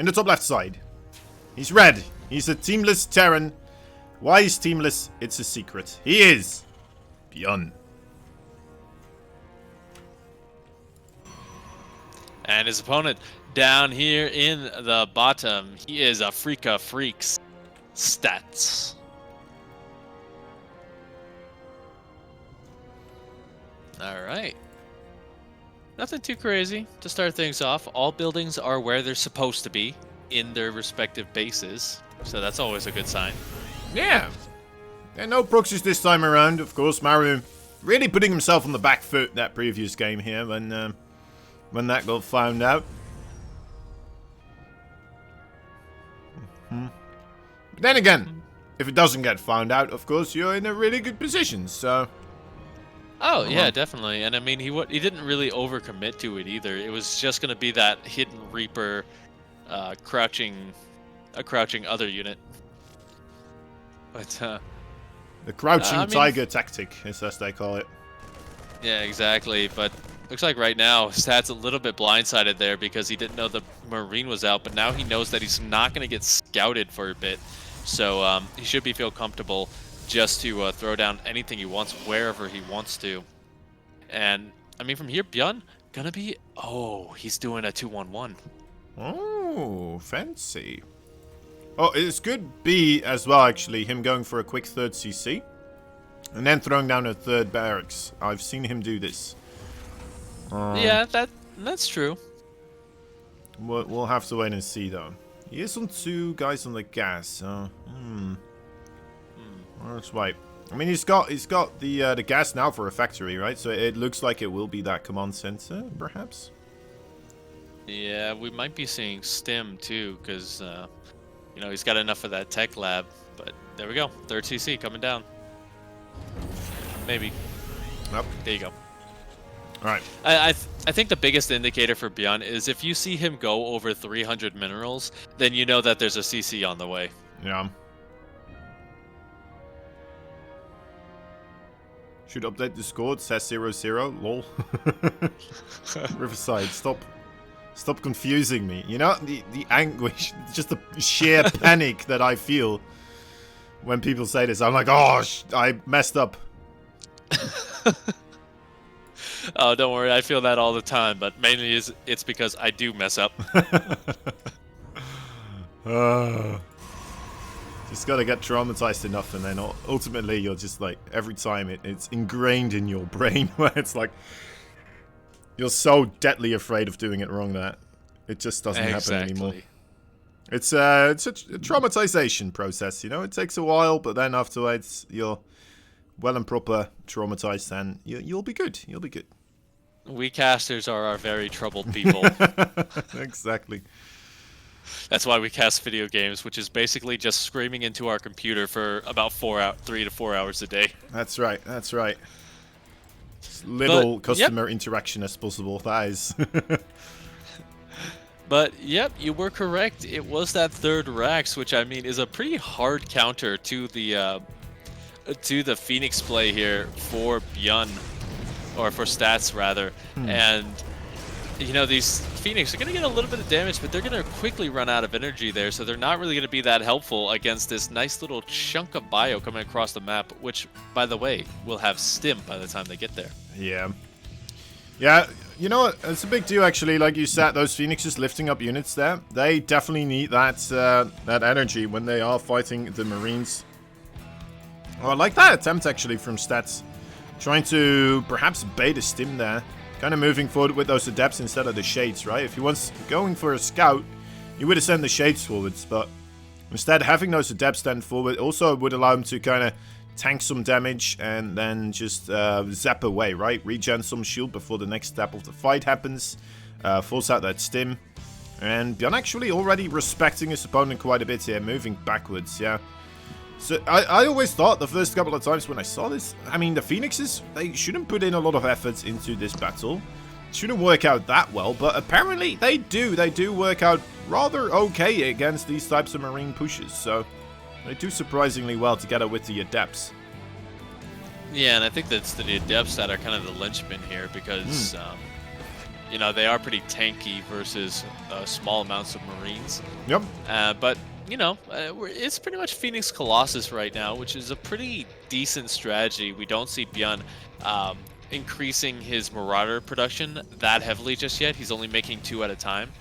In the top left side. He's red. He's a teamless Terran. Why he's teamless, it's a secret. He is BYUN. And his opponent down here in the bottom, he is Afrika Freaks Stats. All right. Nothing too crazy to start things off. All buildings are where they're supposed to be in their respective bases, so that's always a good sign. Yeah. And no proxies this time around, of course. Maru really putting himself on the back foot that previous game here when that got found out. But then again, if it doesn't get found out, of course, you're in a really good position, so... Oh, yeah, definitely. And I mean, he didn't really overcommit to it either. It was just going to be that hidden Reaper crouching other unit. But the crouching tiger tactic, is as they call it. Yeah, exactly. But looks like right now, Stat's a little bit blindsided there because he didn't know the Marine was out, but now he knows that he's not going to get scouted for a bit. So he should feel comfortable just to throw down anything he wants wherever he wants to. And I mean, from here, BYUN gonna be... Oh, he's doing a 2-1-1. Oh, fancy. Oh, it's good B as well, actually. Him going for a quick third CC. And then throwing down a third barracks. I've seen him do this. Yeah, that's true. We'll have to wait and see, though. He is on 2 guys on the gas, so... That's right. I mean, he's got the gas now for a factory, right? So it looks like it will be that command center, perhaps. Yeah, we might be seeing STEM too, because you know, he's got enough of that tech lab. But there we go, third CC coming down. Maybe. Yep. There you go. All right. I think the biggest indicator for BYUN is if you see him go over 300 minerals, then you know that there's a CC on the way. Yeah. Should update the score. It says 0-0. Lol. Riverside, stop confusing me. You know, the anguish, just the sheer panic that I feel when people say this. I'm like, oh, I messed up. Oh, don't worry. I feel that all the time, but mainly it's because I do mess up. Just gotta get traumatized enough, and then ultimately you're just like, every time it's ingrained in your brain where it's like you're so deadly afraid of doing it wrong that it just doesn't happen anymore. It's a traumatization process, you know. It takes a while, but then afterwards you're well and proper traumatized, and you'll be good. You'll be good. We casters are our very troubled people. Exactly. That's why we cast video games, which is basically just screaming into our computer for about 3 to 4 hours a day. That's right. That's right. As little customer interaction as possible. That is. But yep, you were correct. It was that third Rax, which I mean is a pretty hard counter to the Phoenix play here for BYUN, or for Stats rather. And you know, these Phoenix are going to get a little bit of damage, but they're going to quickly run out of energy there, so they're not really going to be that helpful against this nice little chunk of bio coming across the map, which, by the way, will have stim by the time they get there. Yeah. Yeah, you know what? It's a big deal, actually. Like you said, those Phoenixes lifting up units there, they definitely need that that energy when they are fighting the Marines. Oh, I like that attempt, actually, from Stats. Trying to perhaps bait a stim there. Kind of moving forward with those adepts instead of the shades, right? If he was going for a scout, he would have sent the shades forwards, but instead having those adepts stand forward also would allow him to kind of tank some damage and then just zap away, right? Regen some shield before the next step of the fight happens, force out that stim. And BYUN actually already respecting his opponent quite a bit here, moving backwards, yeah. So I always thought the first couple of times when I saw this, I mean, the Phoenixes, they shouldn't put in a lot of effort into this battle. It shouldn't work out that well, but apparently they do. They do work out rather okay against these types of Marine pushes, so they do surprisingly well together with the Adepts. Yeah, and I think that's the Adepts that are kind of the linchpin here, because you know, they are pretty tanky versus small amounts of Marines. Yep. But, you know, it's pretty much Phoenix Colossus right now, which is a pretty decent strategy. We don't see BYUN increasing his Marauder production that heavily just yet. He's only making 2 at a time.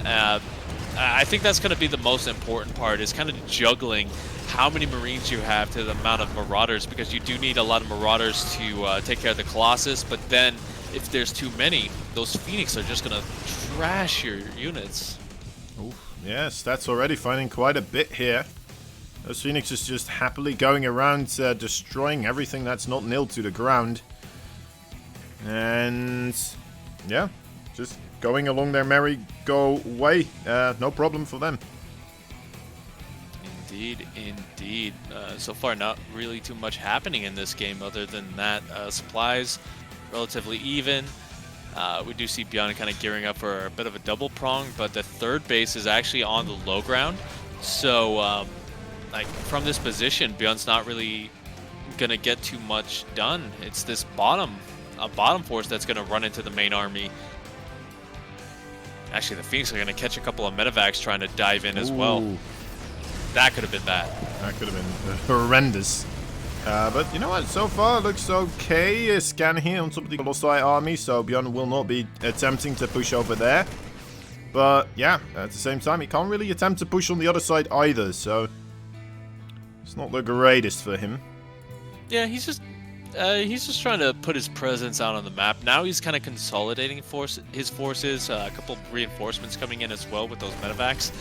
I think that's going to be the most important part, is kind of juggling how many Marines you have to the amount of Marauders, because you do need a lot of Marauders to take care of the Colossus, but then if there's too many, those Phoenix are just going to trash your units. Oof. Yes, that's already finding quite a bit here. Those Phoenix is just happily going around destroying everything that's not nailed to the ground. And yeah, just going along their merry-go way. No problem for them. Indeed, indeed. So far, not really too much happening in this game other than that. Supplies relatively even. We do see BYUN kind of gearing up for a bit of a double prong, but the third base is actually on the low ground. So, like, from this position, BYUN's not really going to get too much done. It's this bottom force that's going to run into the main army. Actually, the Phoenix are going to catch a couple of medevacs trying to dive in as well. That could have been bad. That could have been horrendous. But you know what? So far, it looks okay. A scan here on top of the Colossi army, so BYUN will not be attempting to push over there. But yeah, at the same time, he can't really attempt to push on the other side either, so it's not the greatest for him. Yeah, he's just trying to put his presence out on the map. Now he's kind of consolidating his forces. A couple of reinforcements coming in as well with those medevacs.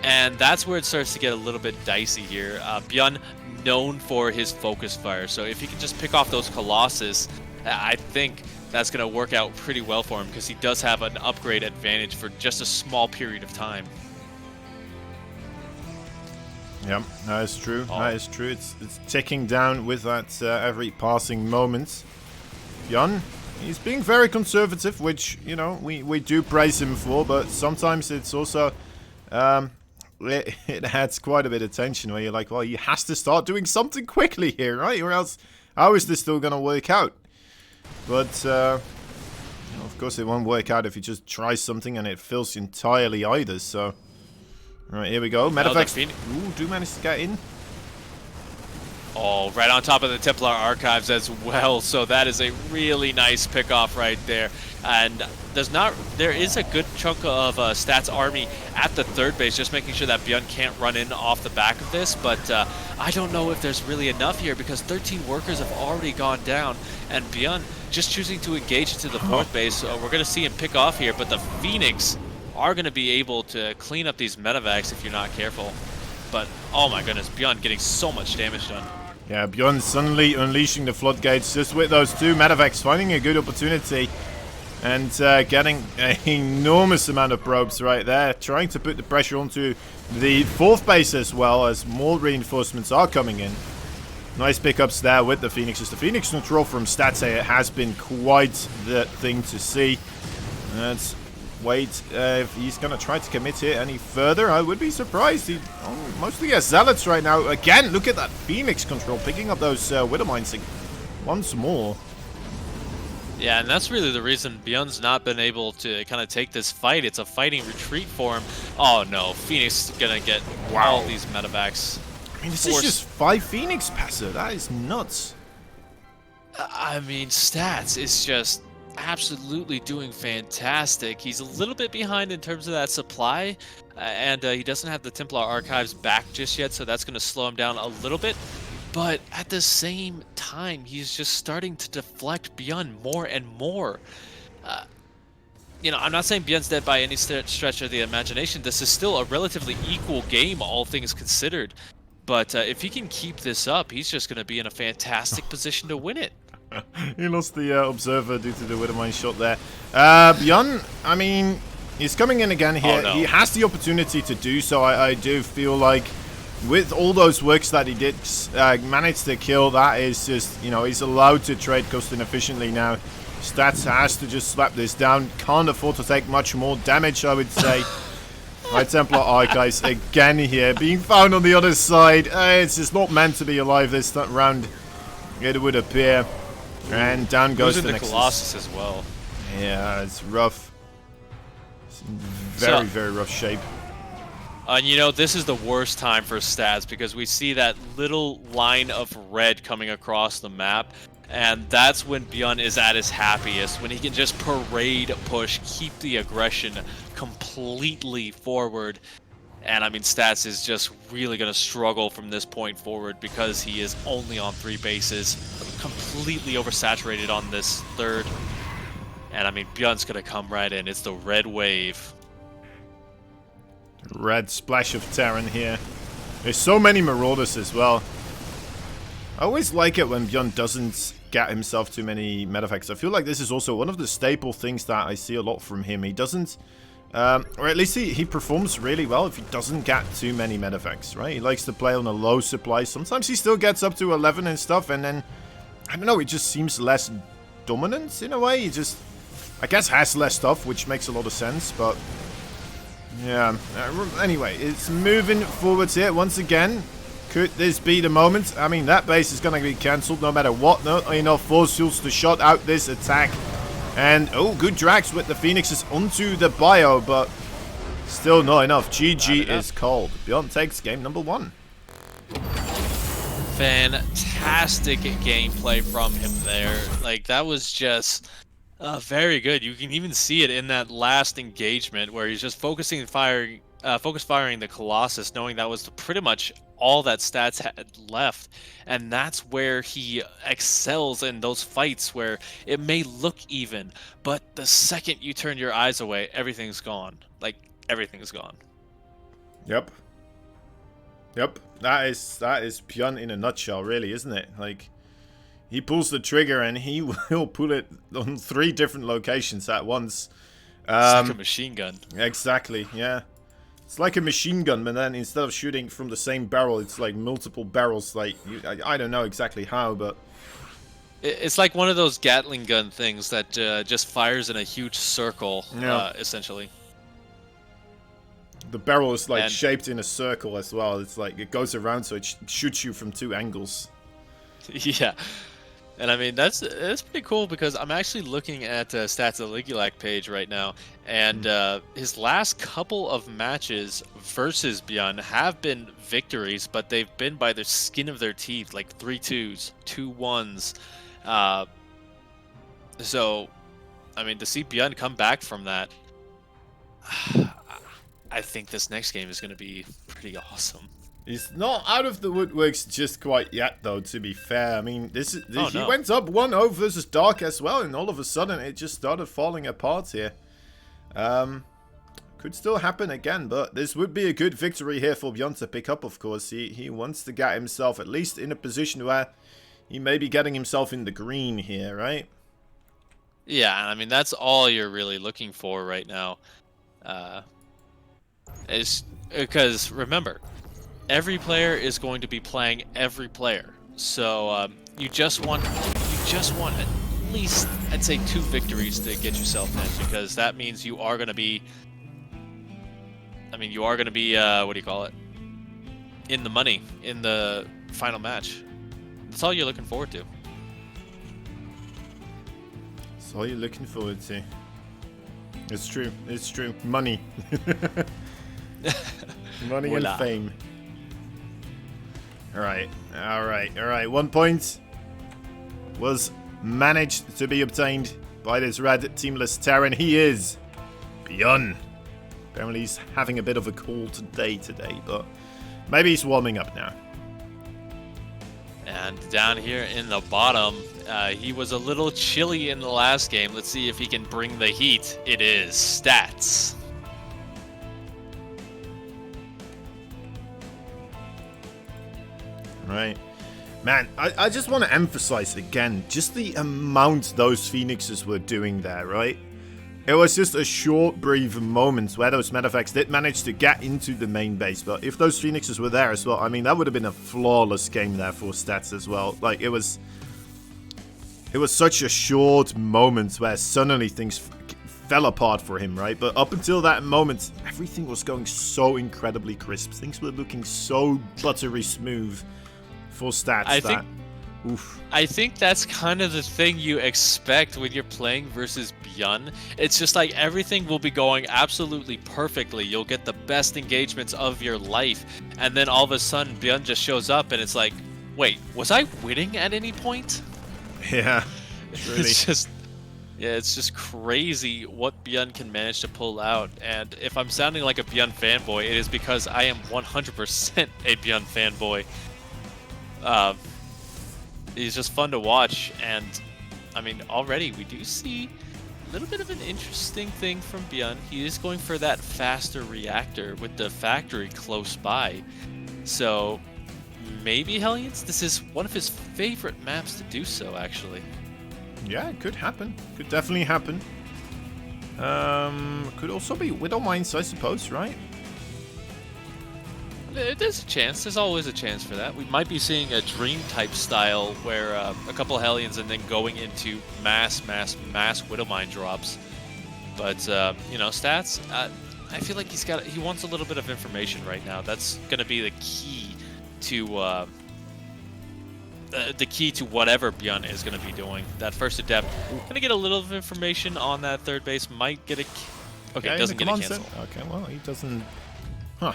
And that's where it starts to get a little bit dicey here. BYUN known for his focus fire, so if he can just pick off those Colossus, I think that's going to work out pretty well for him, because he does have an upgrade advantage for just a small period of time. Yep, that is true. Oh. That is true. It's ticking down with that every passing moment. BYUN, he's being very conservative, which, you know, we do praise him for, but sometimes it's also it adds quite a bit of tension where you're like, well, he has to start doing something quickly here, right? Or else, how is this still going to work out? But, you know, of course, it won't work out if he just tries something and it fails entirely either, so... Right, here we go. Medevacs. Ooh, do manage to get in. Oh, right on top of the Templar Archives as well. So that is a really nice pickoff right there. And there is a good chunk of Stats army at the third base, just making sure that BYUN can't run in off the back of this. But I don't know if there's really enough here, because 13 workers have already gone down, and BYUN just choosing to engage into the fourth base. So we're going to see him pick off here, but the Phoenix are going to be able to clean up these medevacs if you're not careful. But, oh my goodness, BYUN getting so much damage done. Yeah, BYUN suddenly unleashing the floodgates just with those 2 medevacs, finding a good opportunity and getting an enormous amount of probes right there, trying to put the pressure onto the 4th base as well, as more reinforcements are coming in. Nice pickups there with the Phoenixes. The Phoenix control from Stats here has been quite the thing to see. Let's wait if he's going to try to commit here any further. I would be surprised. He mostly has Zealots right now. Again, look at that Phoenix control, picking up those Widow Mines once more. Yeah, and that's really the reason BYUN's not been able to kind of take this fight. It's a fighting retreat for him. Oh no, Phoenix is going to get all these medevacs. I mean, this is just 5 Phoenix passive. That is nuts. I mean, Stats is just absolutely doing fantastic. He's a little bit behind in terms of that supply, and he doesn't have the Templar Archives back just yet, so that's going to slow him down a little bit. But at the same time, he's just starting to deflect BYUN more and more. You know, I'm not saying BYUN's dead by any stretch of the imagination. This is still a relatively equal game, all things considered. But if he can keep this up, he's just going to be in a fantastic position to win it. He lost the Observer due to the Widowmine shot there. BYUN, I mean, he's coming in again here. Oh, no. He has the opportunity to do so. I do feel like with all those works that he did manage to kill, that is just, you know, he's allowed to trade cost inefficiently now. Stats has to just slap this down. Can't afford to take much more damage, I would say. Right, Templar Archives again here, being found on the other side. It's just not meant to be alive this round, it would appear. And down goes the Colossus as well. Yeah, it's rough. It's in very, very rough shape. And you know, this is the worst time for stats because we see that little line of red coming across the map. And that's when BYUN is at his happiest, when he can just parade push, keep the aggression completely forward. And I mean, Stats is just really going to struggle from this point forward because he is only on 3 bases, completely oversaturated on this third. And I mean, BYUN's going to come right in. It's the red wave. Red splash of Terran here. There's so many Marauders as well. I always like it when BYUN doesn't get himself too many medeffects. I feel like this is also one of the staple things that I see a lot from him. He doesn't, or at least he performs really well if he doesn't get too many medeffects, right? He likes to play on a low supply. Sometimes he still gets up to 11 and stuff, and then, I don't know, it just seems less dominant in a way. He just, I guess, has less stuff, which makes a lot of sense, but yeah. Anyway, it's moving forwards here once again. Could this be the moment? I mean, that base is going to be cancelled no matter what. Not enough force fuels to shut out this attack. And, oh, good drags with the Phoenixes onto the bio, but still not enough. GG is called. BYUN takes game number 1. Fantastic gameplay from him there. Like, that was just very good. You can even see it in that last engagement where he's just focus firing the Colossus, knowing that was pretty much all that Stats had left. And that's where he excels in those fights where it may look even, but the second you turn your eyes away, everything's gone. Like, everything's gone. Yep. Yep. That is BYUN in a nutshell, really, isn't it? Like, he pulls the trigger and he will pull it on 3 different locations at once. It's like a machine gun. Exactly, yeah. It's like a machine gun, but then instead of shooting from the same barrel, it's like multiple barrels. Like, I don't know exactly how, but it's like one of those Gatling gun things that just fires in a huge circle, essentially. The barrel is like shaped in a circle as well. It's like it goes around, so it shoots you from 2 angles. Yeah. And I mean, that's pretty cool because I'm actually looking at Stats Ligulac page right now, and his last couple of matches versus BYUN have been victories, but they've been by the skin of their teeth, like 3-2s, 2-1s. So, I mean, to see BYUN come back from that, I think this next game is going to be pretty awesome. He's not out of the woodworks just quite yet, though, to be fair. I mean, he went up 1-0 versus Dark as well, and all of a sudden it just started falling apart here. Could still happen again, but this would be a good victory here for BYUN to pick up, of course. He wants to get himself at least in a position where he may be getting himself in the green here, right? Yeah, and I mean, that's all you're really looking for right now. Is because, remember, every player is going to be playing every player, so you just want at least, I'd say, 2 victories to get yourself in, because that means you are going to be, what do you call it, in the money in the final match. That's all you're looking forward to. That's all you're looking forward to. It's true. It's true. Money. Money and fame. Alright, alright, alright. 1 point was managed to be obtained by this red teamless Terran. He is BYUN. Apparently he's having a bit of a call today, but maybe he's warming up now. And down here in the bottom, he was a little chilly in the last game. Let's see if he can bring the heat. It is Stats. Right. Man, I just want to emphasize again, just the amount those Phoenixes were doing there, right? It was just a short, brief moment where those medeffects did manage to get into the main base, but if those Phoenixes were there as well, I mean, that would have been a flawless game there for Stats as well. Like, it was such a short moment where suddenly things fell apart for him, right? But up until that moment, everything was going so incredibly crisp. Things were looking so buttery smooth for Stats. Oof. I think that's kind of the thing you expect when you're playing versus BYUN. It's just like everything will be going absolutely perfectly. You'll get the best engagements of your life, and then all of a sudden BYUN just shows up, and it's like, wait, was I winning at any point? Yeah. Really. It's just, yeah, it's just crazy what BYUN can manage to pull out. And if I'm sounding like a BYUN fanboy, it is because I am 100% a BYUN fanboy. He's just fun to watch, and I mean, already we do see a little bit of an interesting thing from BYUN. He is going for that faster reactor with the factory close by. So maybe, Hellions, this is one of his favorite maps to do so, actually. Yeah, it could happen. Could definitely happen. Could also be Widow Mines, I suppose, right? There's a chance. There's always a chance for that. We might be seeing a Dream type style where a couple of Hellions and then going into mass Widow Mine drops. But you know, stats. I feel like he wants a little bit of information right now. That's gonna be the key to whatever BYUN is gonna be doing. That first adept gonna get a little of information on that third base. Might get a okay. Yeah, Doesn't get a cancel. Okay, well he doesn't. Huh.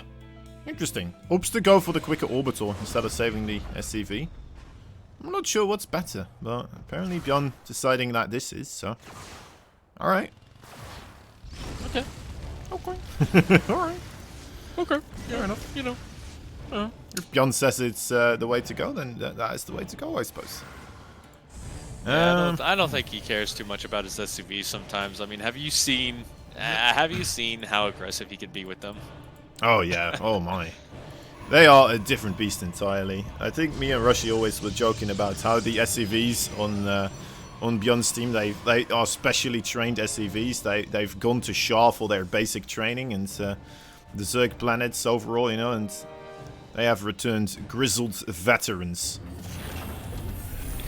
Interesting. Opts to go for the quicker orbital instead of saving the SCV. I'm not sure what's better, but apparently BYUN deciding that this is, so. Alright. Okay. Okay. Alright. Okay. Fair enough. You know. If BYUN says it's the way to go, then that is the way to go, I suppose. Yeah, I don't think he cares too much about his SCVs sometimes. I mean, have you seen how aggressive he can be with them? Oh yeah, oh my. They are a different beast entirely. I think me and Rushy always were joking about how the SCVs on BYUN's team, they are specially trained SCVs. They've gone to SHA for their basic training and the Zerg planets overall, you know, and they have returned grizzled veterans.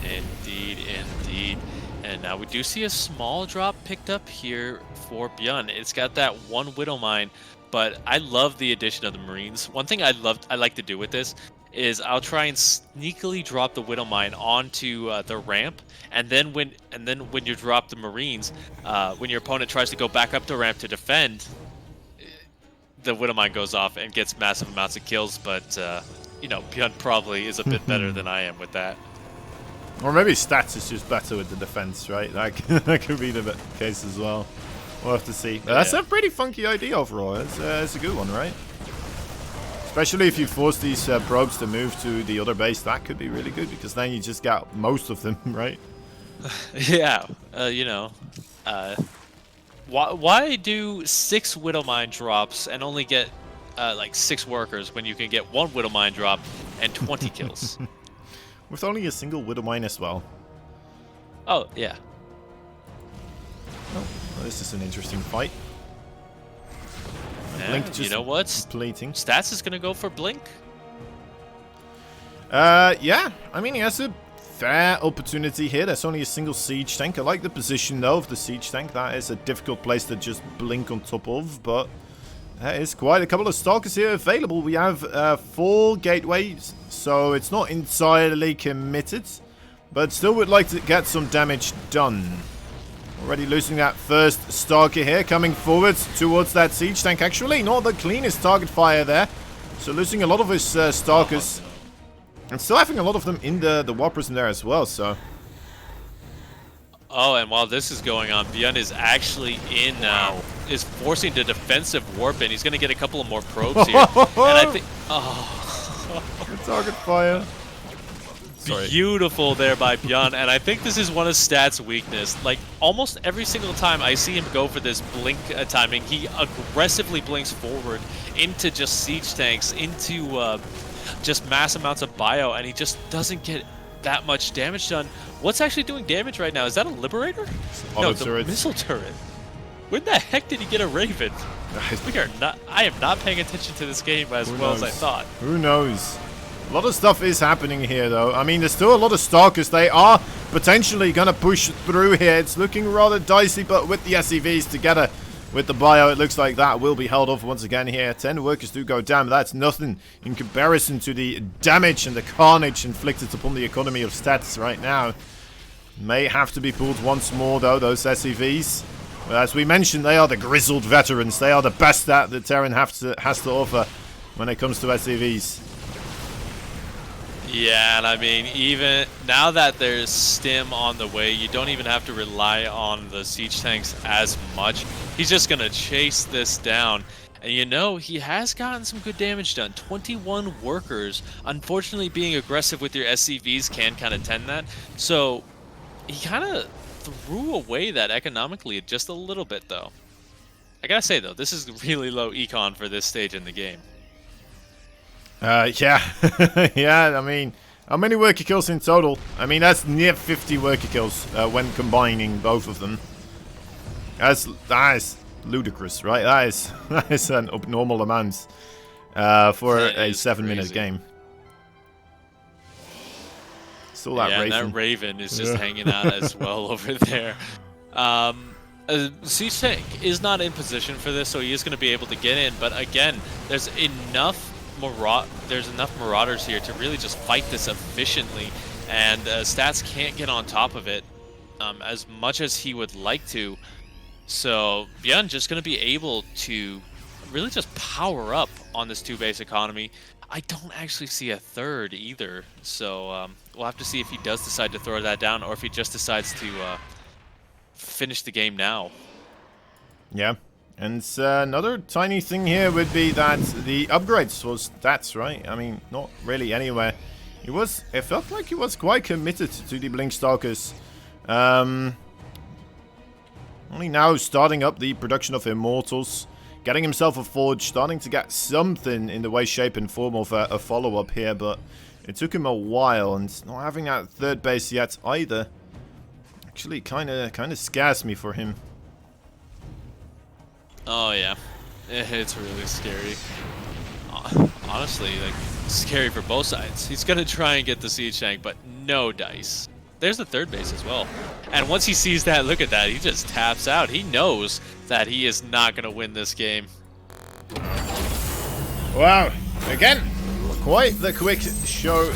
Indeed, indeed. And now we do see a small drop picked up here for BYUN. It's got that one Widow Mine. But I love the addition of the Marines. One thing I like to do with this is I'll try and sneakily drop the Widow Mine onto the ramp, and then when you drop the Marines, when your opponent tries to go back up the ramp to defend, the Widow Mine goes off and gets massive amounts of kills. But you know, BYUN probably is a bit better than I am with that. Or maybe Stats is just better with the defense, right? That could be the case as well. We'll have to see. But that's a pretty funky idea overall. It's a good one, right? Especially if you force these probes to move to the other base, that could be really good because then you just got most of them, right? Yeah, you know, why do 6 Widow Mine drops and only get like 6 workers when you can get 1 Widow Mine drop and 20 kills? With only a single Widow Mine as well. Oh yeah. Oh, well, this is an interesting fight. Yeah, Blink just you know what? completing. Stats is gonna go for Blink. Yeah. I mean, he has a fair opportunity here. There's only a single siege tank. I like the position though of the siege tank. That is a difficult place to just blink on top of, but there is quite a couple of stalkers here available. We have 4 gateways, so it's not entirely committed, but still would like to get some damage done. Already losing that first stalker here, coming forward towards that siege tank. Actually, not the cleanest target fire there. So losing a lot of his stalkers. And still having a lot of them in the Whoppers in there as well, so. Oh, and while this is going on, BYUN is actually in, is forcing the defensive warp in. He's going to get a couple of more probes here. And I think, Good target fire. Beautiful there by BYUN, and I think this is one of Stats' weakness. Like, almost every single time I see him go for this blink timing, he aggressively blinks forward into just siege tanks, into just mass amounts of bio, and he just doesn't get that much damage done. What's actually doing damage right now? Is that a Liberator? No, it's a missile turret. When the heck did he get a Raven? I am not paying attention to this game as well as I thought. Who knows? A lot of stuff is happening here, though. I mean, there's still a lot of stalkers. They are potentially going to push through here. It's looking rather dicey, but with the SCVs together, with the bio. It looks like that will be held off once again here. 10 workers do go down, but that's nothing in comparison to the damage and the carnage inflicted upon the economy of Stats right now. May have to be pulled once more, though, those SCVs. But as we mentioned, they are the grizzled veterans. They are the best that the Terran has to offer when it comes to SCVs. Yeah, and I mean, even now that there's stim on the way, you don't even have to rely on the siege tanks as much. He's just going to chase this down. And you know, he has gotten some good damage done. 21 workers. Unfortunately, being aggressive with your SCVs can kind of tend that. So he kind of threw away that economically just a little bit, though. I gotta say, though, this is really low econ for this stage in the game. Yeah. Yeah, I mean, how many worker kills in total? I mean, that's near 50 worker kills when combining both of them. That is ludicrous, right? That is an abnormal amount for a 7-minute game. Still that Raven. And that Raven is just hanging out as well over there. Siege tank is not in position for this, so he is going to be able to get in. But again, there's enough marauders here to really just fight this efficiently, and Stats can't get on top of it as much as he would like to. So BYUN just going to be able to really just power up on this 2-base economy. I don't actually see a third either, so we'll have to see if he does decide to throw that down or if he just decides to finish the game now. Yeah. And another tiny thing here would be that the upgrades was Stats, right? I mean, not really anywhere. It felt like he was quite committed to the Blink Stalkers. Only now starting up the production of Immortals, getting himself a forge, starting to get something in the way, shape, and form of a follow-up here, but it took him a while, and not having that third base yet either actually kind of scares me for him. Oh yeah, it's really scary. Honestly, like, scary for both sides. He's gonna try and get the siege tank, but no dice. There's the third base as well. And once he sees that, look at that, he just taps out. He knows that he is not gonna win this game. Wow, again, quite the quick show